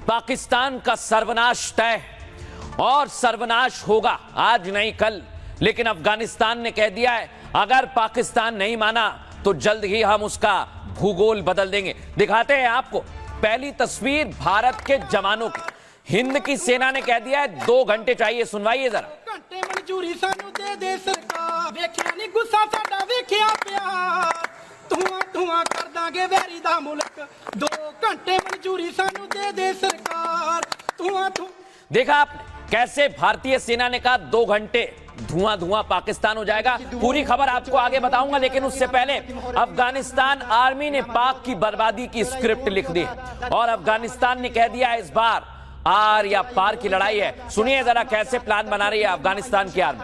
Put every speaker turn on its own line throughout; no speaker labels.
पाकिस्तान का सर्वनाश तय और सर्वनाश होगा आज नहीं कल। लेकिन अफगानिस्तान ने कह दिया है अगर पाकिस्तान नहीं माना तो जल्द ही हम उसका भूगोल बदल देंगे। दिखाते हैं आपको पहली तस्वीर भारत के जवानों की। हिंद की सेना ने कह दिया है 2 घंटे चाहिए, सुनवाइए जरा।
घंटे मंजूरी सानू दे दे सरकार, वेखिया नहीं गुस्सा साडा वेखिया प्यार, धुआं धुआं कर दांगे वैरी दा मुल्क, 2 घंटे मंजूरी सानू दे दे सरकार, धुआं धुआं।
देखा आपने कैसे भारतीय सेना ने कहा 2 घंटे धुआं धुआं पाकिस्तान हो जाएगा। पूरी खबर आपको आगे बताऊंगा, लेकिन उससे पहले अफगानिस्तान आर्मी ने पाक की बर्बादी की स्क्रिप्ट लिख दी और अफगानिस्तान ने कह दिया इस बार आर या पार की लड़ाई है। सुनिए जरा कैसे प्लान बना रही है अफगानिस्तान की आर्मी।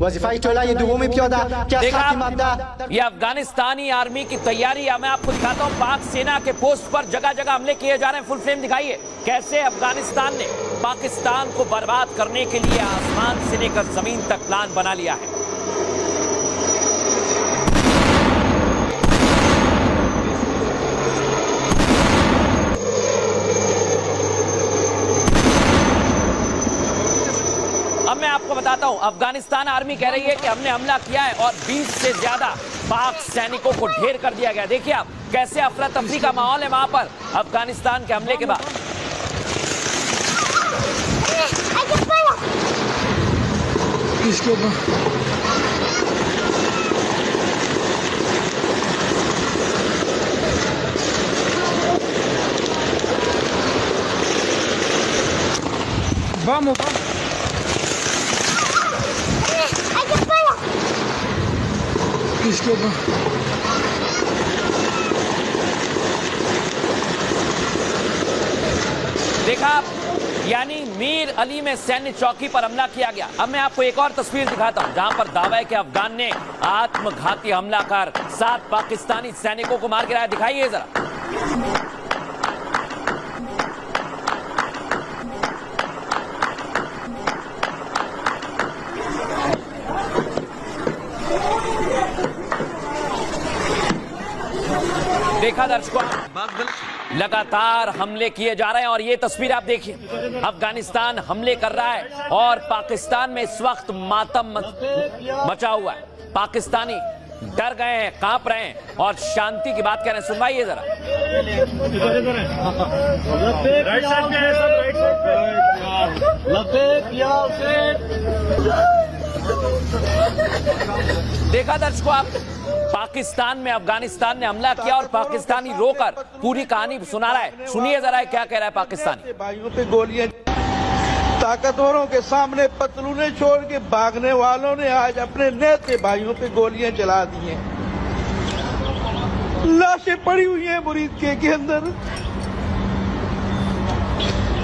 वजीफा चौलाई दोम पियादा क्या साथी मामला।
ये अफगानिस्तानी आर्मी की तैयारी है। मैं आपको दिखाता हूं पाक सेना के पोस्ट पर जगह जगह हमले किए जा रहे हैं। फुल फ्रेम दिखाइए कैसे अफगानिस्तान ने पाकिस्तान को बर्बाद करने के लिए आसमान से लेकर जमीन तक प्लान बना लिया है। अब मैं आपको बताता हूं अफगानिस्तान आर्मी कह रही है कि हमने हमला किया है और 20 से ज्यादा पाक सैनिकों को ढेर कर दिया गया। देखिए आप कैसे अफरा तफरी का माहौल है वहां पर अफगानिस्तान के हमले के बाद।
Vamos, vamos.
देखा आप यानी मीर अली में सैन्य चौकी पर हमला किया गया। अब मैं आपको एक और तस्वीर दिखाता हूं जहां पर दावा है कि अफगान ने आत्मघाती हमला कर 7 पाकिस्तानी सैनिकों को मार गिराया। दिखाइए जरा। देखा दर्शकों लगातार हमले किए जा रहे हैं और ये तस्वीर आप देखिए अफगानिस्तान हमले कर रहा है और पाकिस्तान में इस वक्त मातम मचा हुआ है। पाकिस्तानी डर गए हैं, कांप रहे हैं और शांति की बात कर रहे हैं। सुनवाइए जरा। देखा दर्शकों आप पाकिस्तान में अफगानिस्तान ने हमला किया और पाकिस्तानी रोकर पूरी कहानी सुना रहा है। सुनिए जरा क्या कह रहा है पाकिस्तानी।
भाइयों पे गोलियां, ताकतवरों के सामने पतलूने छोड़ के भागने वालों ने आज अपने नेते भाइयों पे गोलियां चला दी हैं। लाशें पड़ी हुई हैं मुरीद के अंदर।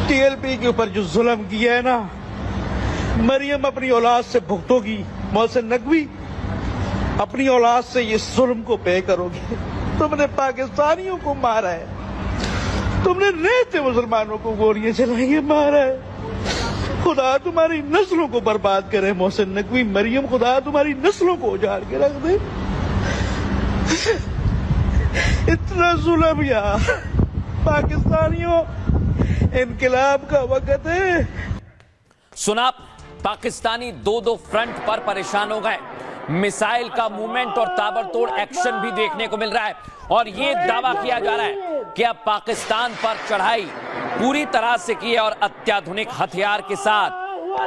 टीएलपी के ऊपर जो जुल्म किया है ना, मरियम अपनी औलाद से भुगतोगी, मोहसिन नकवी अपनी औलाद से ये जुल्म को पे करोगे। तुमने पाकिस्तानियों को मारा है, तुमने रहते मुसलमानों को गोलियां चलाई है, मारा है। खुदा तुम्हारी नस्लों को बर्बाद करे मोहसिन नकवी, मरियम खुदा तुम्हारी नस्लों को उजाड़ के रख दे। इतना जुल्म यार पाकिस्तानियों, इनकलाब का वक्त है।
सुना पाकिस्तानी 2 फ्रंट पर परेशान हो गए। मिसाइल का मूवमेंट और ताबड़तोड़ एक्शन भी देखने को मिल रहा है और ये दावा किया जा रहा है कि अब पाकिस्तान पर चढ़ाई पूरी तरह से की है और अत्याधुनिक हथियार के साथ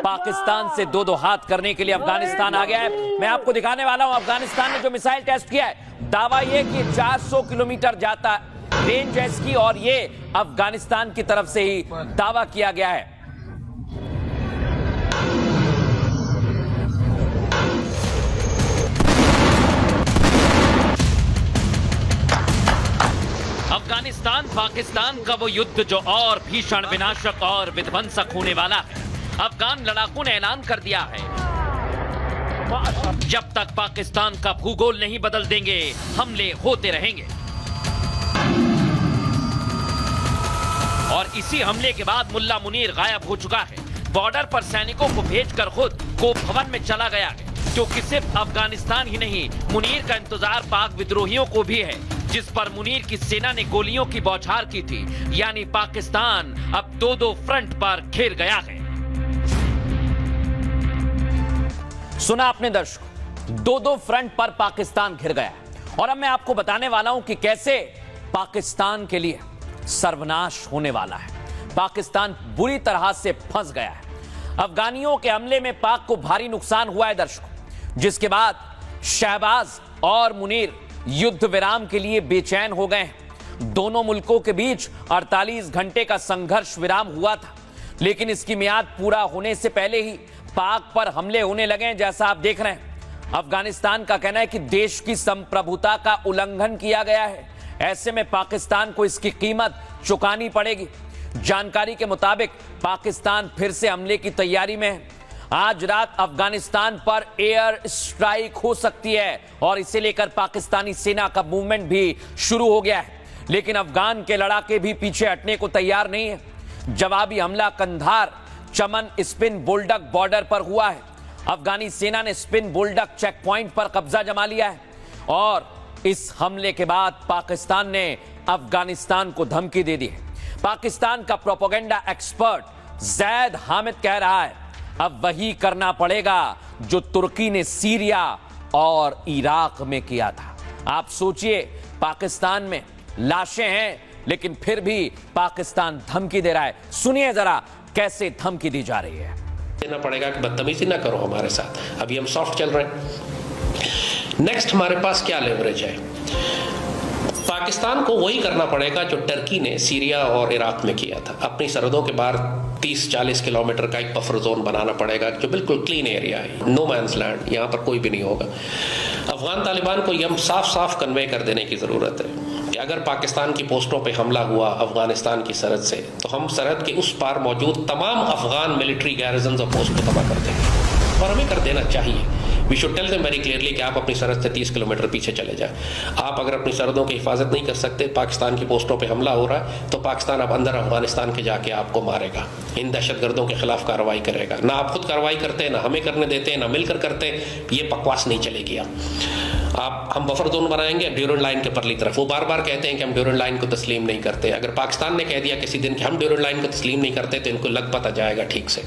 पाकिस्तान से 2 हाथ करने के लिए अफगानिस्तान आ गया है। मैं आपको दिखाने वाला हूं अफगानिस्तान ने जो मिसाइल टेस्ट किया है। दावा ये कि 400 किलोमीटर जाता रेंज है इसकी और ये अफगानिस्तान की तरफ से ही दावा किया गया है। अफगानिस्तान पाकिस्तान का वो युद्ध जो और भीषण, विनाशक और विध्वंसक होने वाला है। अफगान लड़ाकों ने ऐलान कर दिया है जब तक पाकिस्तान का भूगोल नहीं बदल देंगे हमले होते रहेंगे। और इसी हमले के बाद मुल्ला मुनीर गायब हो चुका है। बॉर्डर पर सैनिकों को भेजकर खुद कोप भवन में चला गया है, क्योंकि सिर्फ अफगानिस्तान ही नहीं, मुनीर का इंतजार पाक विद्रोहियों को भी है, जिस पर मुनीर की सेना ने गोलियों की बौछार की थी। यानी पाकिस्तान अब दो फ्रंट पर घिर गया है। सुना आपने दर्शकों, दो फ्रंट पर पाकिस्तान घिर गया है। और अब मैं आपको बताने वाला हूं कि कैसे पाकिस्तान के लिए सर्वनाश होने वाला है। पाकिस्तान बुरी तरह से फंस गया है। अफगानियों के हमले में पाक को भारी नुकसान हुआ है दर्शकों, जिसके बाद शहबाज और मुनीर युद्ध विराम के लिए बेचैन हो गए हैं। दोनों मुल्कों के बीच 48 घंटे का संघर्ष विराम हुआ था, लेकिन इसकी मियाद पूरा होने से पहले ही पाक पर हमले होने लगे हैं, जैसा आप देख रहे हैं। अफगानिस्तान का कहना है कि देश की संप्रभुता का उल्लंघन किया गया है। ऐसे में पाकिस्तान को इसकी कीमत चुकानी पड़ेगी। जानकारी के मुताबिक पाकिस्तान फिर से हमले की तैयारी में है। आज रात अफगानिस्तान पर एयर स्ट्राइक हो सकती है और इसे लेकर पाकिस्तानी सेना का मूवमेंट भी शुरू हो गया है। लेकिन अफगान के लड़ाके भी पीछे हटने को तैयार नहीं है। जवाबी हमला कंधार चमन स्पिन बोल्डक बॉर्डर पर हुआ है। अफगानी सेना ने स्पिन बोल्डक चेक पॉइंट पर कब्जा जमा लिया है और इस हमले के बाद पाकिस्तान ने अफगानिस्तान को धमकी दे दी है। पाकिस्तान का प्रोपेगेंडा एक्सपर्ट जैद हामिद कह रहा है, अब वही करना पड़ेगा जो तुर्की ने सीरिया और इराक में किया था। आप सोचिए, पाकिस्तान में लाशें हैं, लेकिन फिर भी पाकिस्तान धमकी दे रहा है। सुनिए जरा कैसे धमकी दी जा रही है।
देना पड़ेगा कि बदतमीजी ना करो हमारे साथ, अभी हम सॉफ्ट चल रहे हैं। नेक्स्ट हमारे पास क्या लेवरेज है? पाकिस्तान को वही करना पड़ेगा जो टर्की ने सीरिया और इराक में किया था। अपनी सरहदों के बाहर 30-40 किलोमीटर का एक बफर जोन बनाना पड़ेगा जो बिल्कुल क्लीन एरिया है, नो मैंस लैंड, यहाँ पर कोई भी नहीं होगा। अफगान तालिबान को यह साफ साफ कन्वे कर देने की ज़रूरत है कि अगर पाकिस्तान की पोस्टों पे हमला हुआ अफगानिस्तान की सरहद से, तो हम सरहद के उस पार मौजूद तमाम अफगान मिलिट्री गैरिजन्स और पोस्ट को तबाह कर देंगे। और हमें कर देना चाहिए। We should tell them very clearly कि आप अपनी सरहद से 30 किलोमीटर पीछे चले जाएं। आप अगर अपनी सरहदों की हिफाजत नहीं कर सकते, पाकिस्तान की पोस्टों पे हमला हो रहा है, तो पाकिस्तान अब अंदर अफगानिस्तान के जाके आपको मारेगा, इन दहशतगर्दों के खिलाफ कार्रवाई करेगा। ना आप खुद कार्रवाई करते, ना हमें करने देते, ना मिलकर करते, ये बकवास नहीं चलेगी। हम बफर जोन बनाएंगे ड्यूरेंट लाइन के परली तरफ। वो बार बार कहते हैं कि हम ड्यूरेंट लाइन को तस्लीम नहीं करते। अगर पाकिस्तान ने कह दिया किसी दिन कि हम ड्यूरेंट लाइन को तस्लीम नहीं करते, तो इनको लग पता जाएगा ठीक से।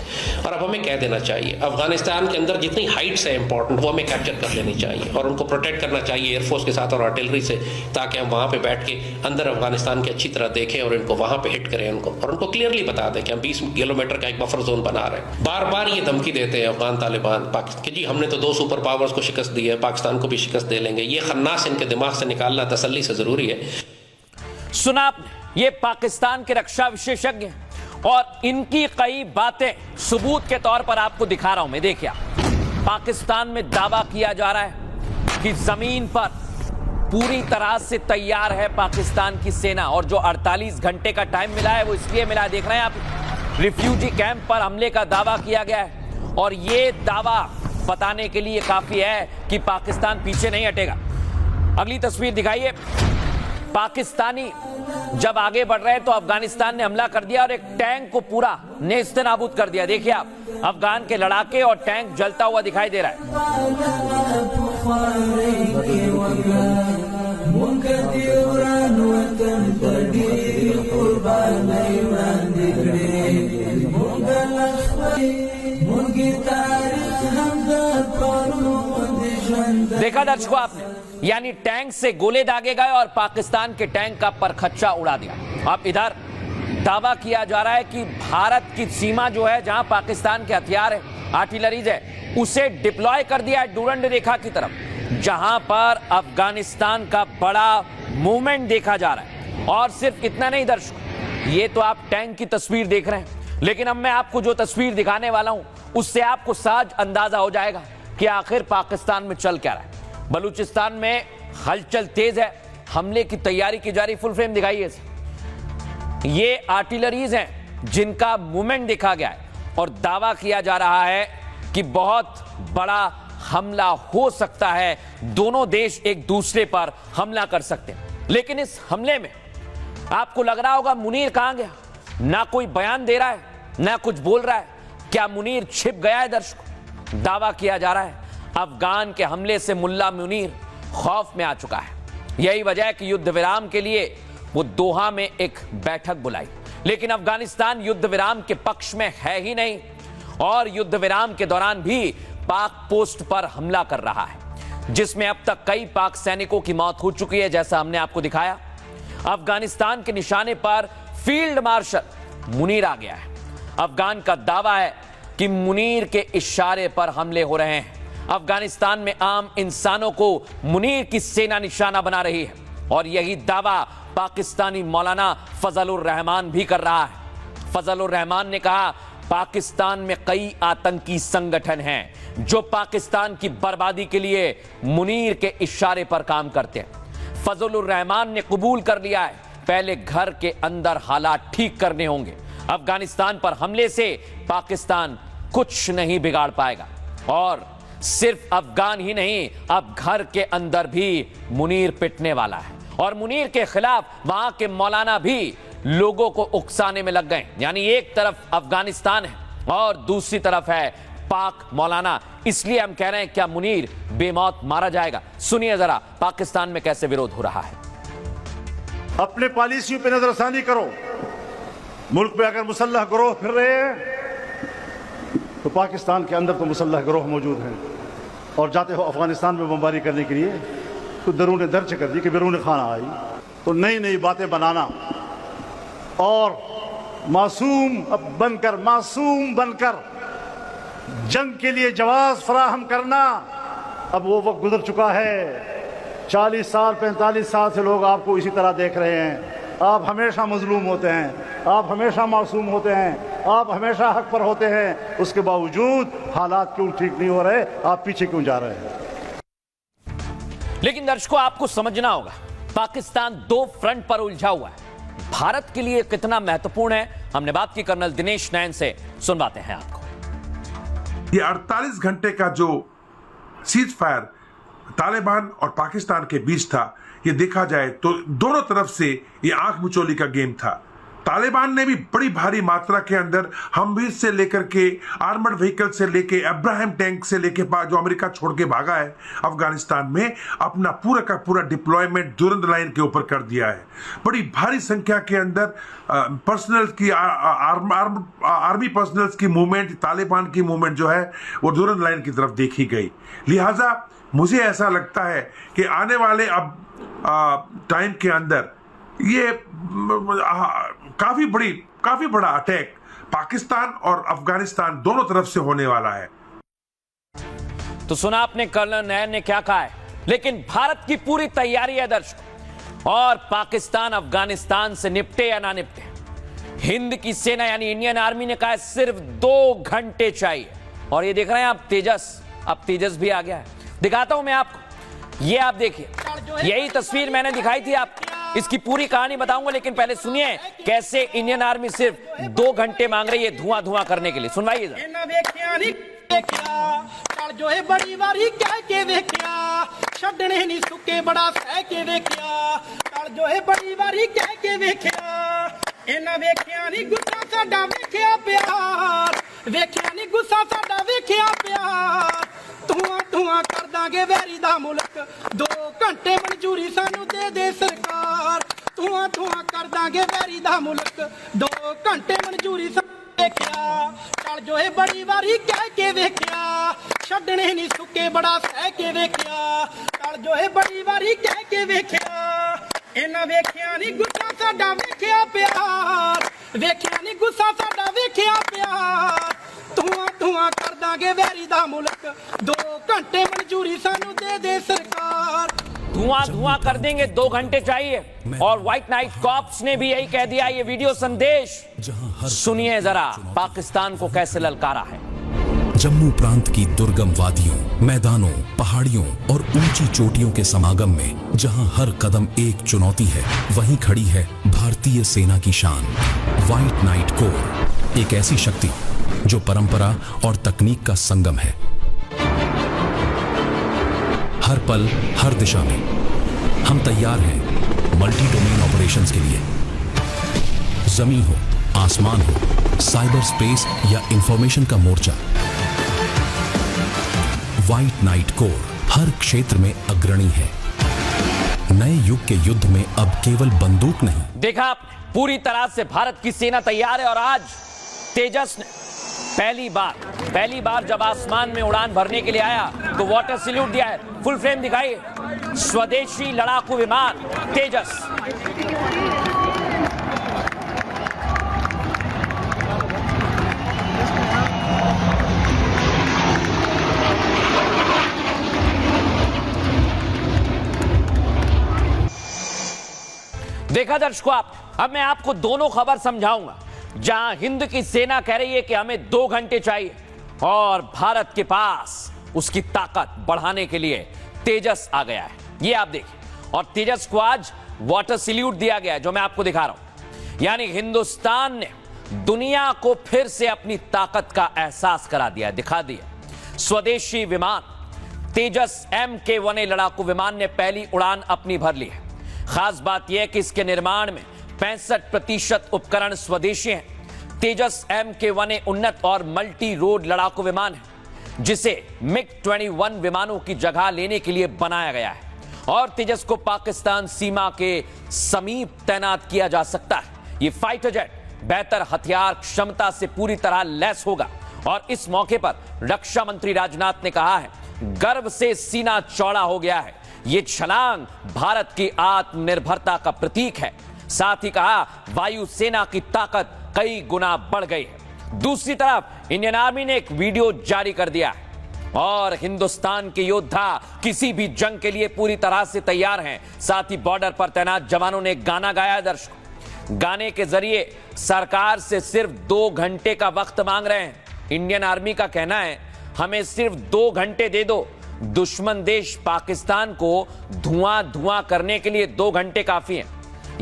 और अब हमें कह देना चाहिए, अफगानिस्तान के अंदर जितनी हाइट्स है इंपॉर्टेंट, वो हमें कैप्चर कर लेनी चाहिए और उनको प्रोटेक्ट करना चाहिए एयरफोर्स के साथ और आर्टिलरी से, ताकि हम वहाँ पे बैठ के अंदर अफगानिस्तान की अच्छी तरह देखें और इनको वहाँ पे हिट करें उनको, और उनको क्लियरली बता दें कि हम 20 किलोमीटर का एक बफर जोन बना रहे हैं। बार बार ये धमकी देते हैं अफगान तालिबान कि जी हमने तो 2 सुपर पावर्स को शिकस्त दी है, पाकिस्तान को भी शिकस्त दे लेंगे। ये खन्नास इनके दिमाग से निकालना तसल्ली से जरूरी है।
सुना आपने, ये पाकिस्तान के रक्षा विशेषज्ञ और इनकी कई बातें सबूत के तौर पर आपको दिखा रहा हूं मैं। देखिए, पाकिस्तान में दावा किया जा रहा है कि जमीन पर पूरी तरह से तैयार है पाकिस्तान की सेना, और जो 48 घंटे का टाइम मिला है वो इसलिए मिला है, देख रहे हैं आप, रिफ्यूजी कैंप पर हमले का दावा किया गया है। और ये दावा बताने के लिए काफी है कि पाकिस्तान पीछे नहीं हटेगा। अगली तस्वीर दिखाइए। पाकिस्तानी जब आगे बढ़ रहे हैं तो अफगानिस्तान ने हमला कर दिया और एक टैंक को पूरा नेस्तनाबूद कर दिया। देखिए आप, अफगान के लड़ाके और टैंक जलता हुआ दिखाई दे रहा है। देखा दर्शकों आपने, यानी टैंक से गोले दागे गए और पाकिस्तान के टैंक का परखच्चा उड़ा दिया। अब इधर दावा किया जा रहा है कि भारत की सीमा जो है, जहां पाकिस्तान के हथियार है, आर्टिलरीज है, उसे डिप्लॉय कर दिया है डूरंड रेखा की तरफ, जहां पर अफगानिस्तान का बड़ा मूवमेंट देखा जा रहा है। और सिर्फ इतना नहीं दर्शकों, ये तो आप टैंक की तस्वीर देख रहे हैं, लेकिन अब मैं आपको जो तस्वीर दिखाने वाला हूं उससे आपको सहज अंदाजा हो जाएगा कि आखिर पाकिस्तान में चल क्या रहा है। बलूचिस्तान में हलचल तेज है, हमले की तैयारी की जा रही। फुल फ्रेम दिखाइए। ये आर्टिलरीज हैं जिनका मूवमेंट देखा गया है और दावा किया जा रहा है कि बहुत बड़ा हमला हो सकता है, दोनों देश एक दूसरे पर हमला कर सकते हैं। लेकिन इस हमले में आपको लग रहा होगा मुनीर कहां गया, ना कोई बयान दे रहा है, ना कुछ बोल रहा है। क्या मुनीर छिप गया है? दर्शकों, दावा किया जा रहा है अफगान के हमले से मुल्ला मुनीर खौफ में आ चुका है। यही वजह है कि युद्ध विराम के लिए वो दोहा में एक बैठक बुलाई, लेकिन अफगानिस्तान युद्ध विराम के पक्ष में है ही नहीं और युद्ध विराम के दौरान भी पाक पोस्ट पर हमला कर रहा है, जिसमें अब तक कई पाक सैनिकों की मौत हो चुकी है, जैसा हमने आपको दिखाया। अफगानिस्तान के निशाने पर फील्ड मार्शल मुनीर आ गया है। अफगान का दावा है कि मुनीर के इशारे पर हमले हो रहे हैं। अफगानिस्तान में आम इंसानों को मुनीर की सेना निशाना बना रही है और यही दावा पाकिस्तानी मौलाना फजलुर रहमान भी कर रहा है। फजलुर रहमान ने कहा, पाकिस्तान में कई आतंकी संगठन हैं जो पाकिस्तान की बर्बादी के लिए मुनीर के इशारे पर काम करते हैं। फजलुर रहमान ने कबूल कर लिया है, पहले घर के अंदर हालात ठीक करने होंगे। अफगानिस्तान पर हमले से पाकिस्तान कुछ नहीं बिगाड़ पाएगा और सिर्फ अफगान ही नहीं, अब घर के अंदर भी मुनीर पिटने वाला है और मुनीर के खिलाफ वहां के मौलाना भी लोगों को उकसाने में लग गए। यानी एक तरफ अफगानिस्तान है और दूसरी तरफ है पाक मौलाना। इसलिए हम कह रहे हैं, क्या मुनीर बेमौत मारा जाएगा? सुनिए जरा पाकिस्तान में कैसे विरोध हो रहा है।
अपने पॉलिसियों पे नजरसानी करो। मुल्क में अगर मुसल्लह गिरोह फिर रहे हैं तो पाकिस्तान के अंदर तो मुसल्लह गिरोह मौजूद हैं और जाते हो अफगानिस्तान में बमबारी करने के लिए तो दरूने दर्ज कर दी कि बिरून खाना आई। तो नई नई बातें बनाना और मासूम बनकर जंग के लिए जवाब फराहम करना, अब वो वक्त गुजर चुका है। 40 साल 45 साल से लोग आपको इसी तरह देख रहे हैं। आप हमेशा मजलूम होते हैं, आप हमेशा मासूम होते हैं, आप हमेशा हक पर होते हैं। उसके बावजूद हालात क्यों ठीक नहीं हो रहे? आप पीछे क्यों जा रहे हैं?
लेकिन दर्शकों, आपको समझना होगा, पाकिस्तान दो फ्रंट पर उलझा हुआ है। भारत के लिए कितना महत्वपूर्ण है, हमने बात की कर्नल दिनेश नैन से, सुनवाते हैं आपको।
ये 48 घंटे का जो सीज फायर तालिबान और पाकिस्तान के बीच था, ये देखा जाए तो दोनों तरफ से ये आंख मिचौली का गेम था। तालिबान ने भी बड़ी भारी मात्रा के अंदर हमवीर से लेकर के आर्मर्ड व्हीकल से लेके अब्राहम टैंक से लेके जो अमेरिका छोड़ के भागा है अफगानिस्तान में, अपना पूरा का पूरा डिप्लॉयमेंट दुरंद लाइन के ऊपर कर दिया है। बड़ी भारी संख्या के अंदर पर्सनल्स की आर्मी पर्सनल्स की मूवमेंट, तालिबान की मूवमेंट जो है वो दुरंद लाइन की तरफ देखी गई। लिहाजा मुझे ऐसा लगता है कि आने वाले अब टाइम के अंदर ये काफी बड़ा अटैक पाकिस्तान और अफगानिस्तान दोनों तरफ से होने वाला है।
तो सुना आपने कर्नल नैन ने क्या कहा है, लेकिन भारत की पूरी तैयारी है दर्शकों, और पाकिस्तान अफगानिस्तान से निपटे या ना निपटे, हिंद की सेना यानी इंडियन आर्मी ने कहा है सिर्फ 2 घंटे चाहिए। और ये देख रहे हैं आप तेजस, अब तेजस भी आ गया है। दिखाता हूं मैं आपको, ये आप देखिए, यही तस्वीर मैंने दिखाई थी आपको। इसकी पूरी कहानी बताऊंगा, लेकिन पहले सुनिए कैसे इंडियन आर्मी सिर्फ 2 घंटे मांग रही है धुआं करने के लिए। सुनवाइए
जो है बड़ी बारी कह के देखिया, छड्डने नहीं सुके बड़ा सह के देखिया। जो है बड़ी बारी कह के देखिया, इन्ना वेखिया नहीं गुस्सा साडा वेखिया प्यार, वेखिया नहीं गुस्सा साडा वेखिया प्यार। धुआं कर दांगे वैरी दा मुल्क, 2 घंटे मंजूरी सानू दे सरकार। धुआं कर दांगे वैरी दा मुल्क, 2 घंटे मंजूरी देखिया। चल जो है बड़ी बारी कह के देखिया, छड्डने नहीं सुके बड़ा सह के देखिया। चल जो है बड़ी बारी कह के देखिया, इन्ना वेखिया नहीं गुस्सा साडा वेखिया प्यार, वेखिया नहीं गुस्सा साडा वेखिया प्यार। धुआं कर दांगे वैरी दा मुल्क, 2 घंटे मंजूरी सानू दे सरकार।
धुआं कर देंगे, 2 घंटे चाहिए। और व्हाइट नाइट कॉप्स ने भी यही कह दिया। ये वीडियो संदेश सुनिए जरा, पाकिस्तान को कैसे ललकारा है।
जम्मू प्रांत की दुर्गम वादियों, मैदानों, पहाड़ियों और ऊंची चोटियों के समागम में जहां हर कदम एक चुनौती है, वहीं खड़ी है भारतीय सेना की शान, व्हाइट नाइट कोर। एक ऐसी शक्ति जो परंपरा और तकनीक का संगम है। हर पल, हर दिशा में हम तैयार हैं मल्टी डोमेन ऑपरेशंस के लिए। जमीन हो, आसमान हो, साइबर स्पेस या इंफॉर्मेशन का मोर्चा, व्हाइट नाइट कोर हर क्षेत्र में अग्रणी है। नए युग के युद्ध में अब केवल बंदूक नहीं।
देखा, पूरी तरह से भारत की सेना तैयार है और आज तेजस ने पहली बार जब आसमान में उड़ान भरने के लिए आया तो वाटर सैल्यूट दिया है। फुल फ्रेम दिखाइए, स्वदेशी लड़ाकू विमान तेजस। देखा दर्शकों, अब मैं आपको दोनों खबर समझाऊंगा। जहां हिंद की सेना कह रही है कि हमें 2 घंटे चाहिए और भारत के पास उसकी ताकत बढ़ाने के लिए तेजस आ गया है। ये आप देखिए, और तेजस को आज वाटर सैल्यूट दिया गया है जो मैं आपको दिखा रहा हूं। यानी हिंदुस्तान ने दुनिया को फिर से अपनी ताकत का एहसास करा दिया, दिखा दिया। स्वदेशी विमान तेजस MK1A लड़ाकू विमान ने पहली उड़ान अपनी भर ली है। खास बात यह है कि इसके निर्माण में 65% उपकरण स्वदेशी हैं। तेजस MK1A उन्नत और मल्टी रोड लड़ाकू विमान है जिसे MiG-21 विमानों की जगह लेने के लिए बनाया गया है और तेजस को पाकिस्तान सीमा के समीप तैनात किया जा सकता है। ये फाइटर जेट बेहतर हथियार क्षमता से पूरी तरह लैस होगा और इस मौके पर रक्षा मंत्री राजनाथ ने कहा है, गर्व से सीना चौड़ा हो गया है। ये छलांग भारत की आत्मनिर्भरता का प्रतीक है। साथ ही कहा, वायुसेना की ताकत कई गुना बढ़ गई है। दूसरी तरफ इंडियन आर्मी ने एक वीडियो जारी कर दिया है और हिंदुस्तान के योद्धा किसी भी जंग के लिए पूरी तरह से तैयार हैं। साथ ही बॉर्डर पर तैनात जवानों ने गाना गाया है। दर्शकों, गाने के जरिए सरकार से सिर्फ 2 घंटे का वक्त मांग रहे हैं। इंडियन आर्मी का कहना है, हमें सिर्फ 2 घंटे दे दो। दुश्मन देश पाकिस्तान को धुआं करने के लिए 2 घंटे काफी हैं।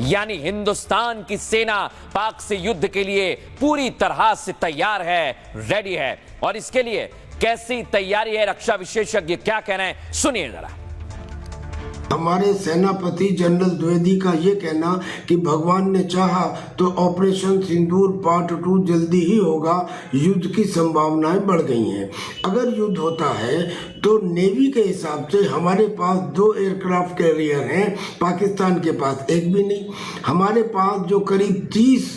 यानी हिंदुस्तान की सेना पाक से युद्ध के लिए पूरी तरह से तैयार है, रेडी है। और इसके लिए कैसी तैयारी है, रक्षा विशेषज्ञ क्या कह रहे हैं, सुनिए जरा।
हमारे सेनापति जनरल द्विवेदी का ये कहना कि भगवान ने चाहा तो ऑपरेशन सिंदूर पार्ट 2 जल्दी ही होगा, युद्ध की संभावनाएं बढ़ गई हैं। अगर युद्ध होता है तो नेवी के हिसाब से हमारे पास 2 एयरक्राफ्ट कैरियर हैं, पाकिस्तान के पास एक भी नहीं। हमारे पास जो करीब 30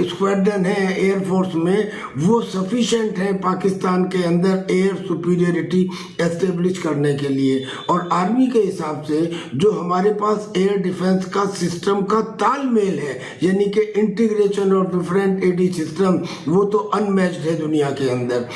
स्क्वाड्रन है एयरफोर्स में, वो सफिशिएंट है पाकिस्तान के अंदर एयर सुपीरियरिटी एस्टेब्लिश करने के लिए। और आर्मी के हिसाब से जो हमारे पास एयर डिफेंस का सिस्टम का तालमेल है, यानी कि integration of different AD system, वो तो अनमैच्ड है दुनिया के अंदर।